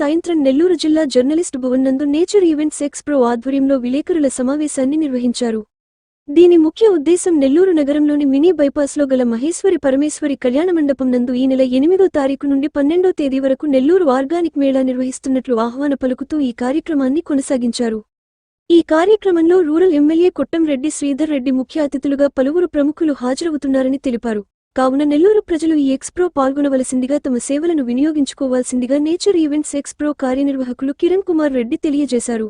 సాయంత్రం నెల్లూరు జిల్లా జర్నలిస్ట్ భవన్ నందు నేచర్ ఈవెంట్స్ ఎక్స్ప్రో ఆధ్వర్యంలో విలేకరుల సమావేశాన్ని నిర్వహించారు. దీని ముఖ్య ఉద్దేశం నెల్లూరు నగరంలోని మినీ బైపాస్లో గల మహేశ్వరి పరమేశ్వరి కళ్యాణమండపం నందు ఈ నెల 8వ తారీఖు నుండి 12వ తేదీ వరకు నెల్లూరు ఆర్గానిక్ మేళా నిర్వహిస్తున్నట్లు ఆహ్వాన పలుకుతూ ఈ కార్యక్రమాన్ని కొనసాగించారు. ఈ కార్యక్రమంలో రూరల్ ఎమ్మెల్యే కొట్టంరెడ్డి శ్రీధర్ రెడ్డి ముఖ్య అతిథులుగా పలువురు ప్రముఖులు హాజరవుతున్నారని తెలిపారు. కావున నెల్లూరు ప్రజలు ఈ ఎక్స్ప్రో పాల్గొనవలసిందిగా తమ సేవలను వినియోగించుకోవాల్సిందిగా నేచర్ ఈవెంట్స్ ఎక్స్ప్రో కార్యనిర్వాహకులు కిరణ్ కుమార్ రెడ్డి తెలియజేశారు.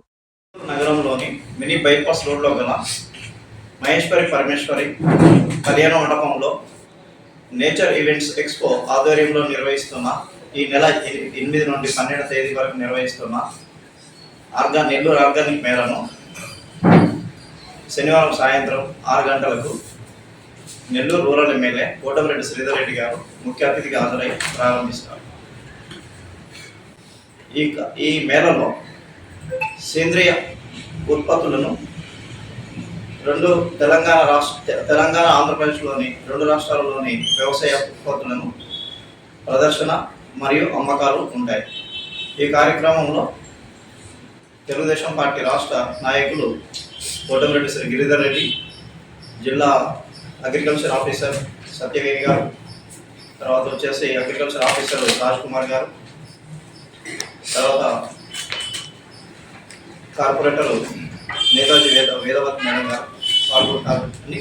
నగరంలోని మినీ బైపాస్ రోడ్లో గల మహేశ్వరి పరమేశ్వరి కళ్యాణ మండపంలో నేచర్ ఈవెంట్స్ ఎక్స్పో ఆధ్వర్యంలో నిర్వహిస్తున్న ఈ నెల 8 నుండి 12వ తేదీ వరకు నిర్వహిస్తున్న నెల్లూరు ఆర్గానిక్ మేళను శనివారం సాయంత్రం 6 గంటలకు నెల్లూరు రూరల్ ఎమ్మెల్యే కోటమిరెడ్డి శ్రీధర్ రెడ్డి గారు ముఖ్య అతిథిగా హాజరై ప్రారంభిస్తారు. ఈ మేళలో సేంద్రియ ఉత్పత్తులను తెలంగాణ ఆంధ్రప్రదేశ్లోని 2 రాష్ట్రాలలోని వ్యవసాయ ఉత్పత్తులను ప్రదర్శన మరియు అమ్మకాలు ఉంటాయి. ఈ కార్యక్రమంలో తెలుగుదేశం పార్టీ రాష్ట్ర నాయకులు కోటమిరెడ్డి శ్రీ గిరిధర్ రెడ్డి, జిల్లా అగ్రికల్చర్ ఆఫీసర్ సత్యవేణి గారు, తర్వాత వచ్చేసి అగ్రికల్చర్ ఆఫీసర్ రాజ్ కుమార్ గారు, తర్వాత కార్పొరేటర్ నేతాజీ వేదవతి మేడం గారు పాల్గొంటారని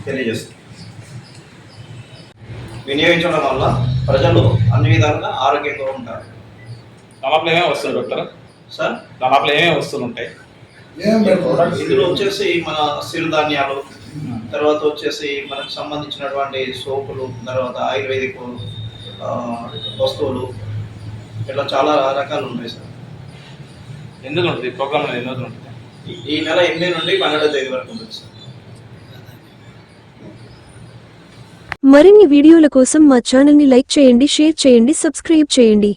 తెలియజేస్తుంది. వినియోగించడం వల్ల ప్రజలు అన్ని విధాలుగా ఆరోగ్యంగా ఉంటారు. దాంట్లో ఏమేమి వస్తువులు పెడతారా సార్? దాంట్లో ఏమేమి వస్తువులు ఉంటాయి? ఇందులో వచ్చేసి మన సిరుధాన్యాలు, తర్వాత వచ్చేసి మనకు సంబంధించినటువంటి సోపులు, తర్వాత ఆయుర్వేదిక్ వస్తువులు, ఇట్లా చాలా రకాలు ఉంటాయి సార్. ఎందుకు ఉంటుంది ప్రోగ్రామ్? ఎన్ని రోజులు ఉంటుంది? ఈ నెల 8 నుండి 12వ తేదీ వరకు ఉంటుంది సార్. మరిన్ని వీడియోల కోసం మా ఛానల్ని లైక్ చేయండి, షేర్ చేయండి, సబ్స్క్రైబ్ చేయండి.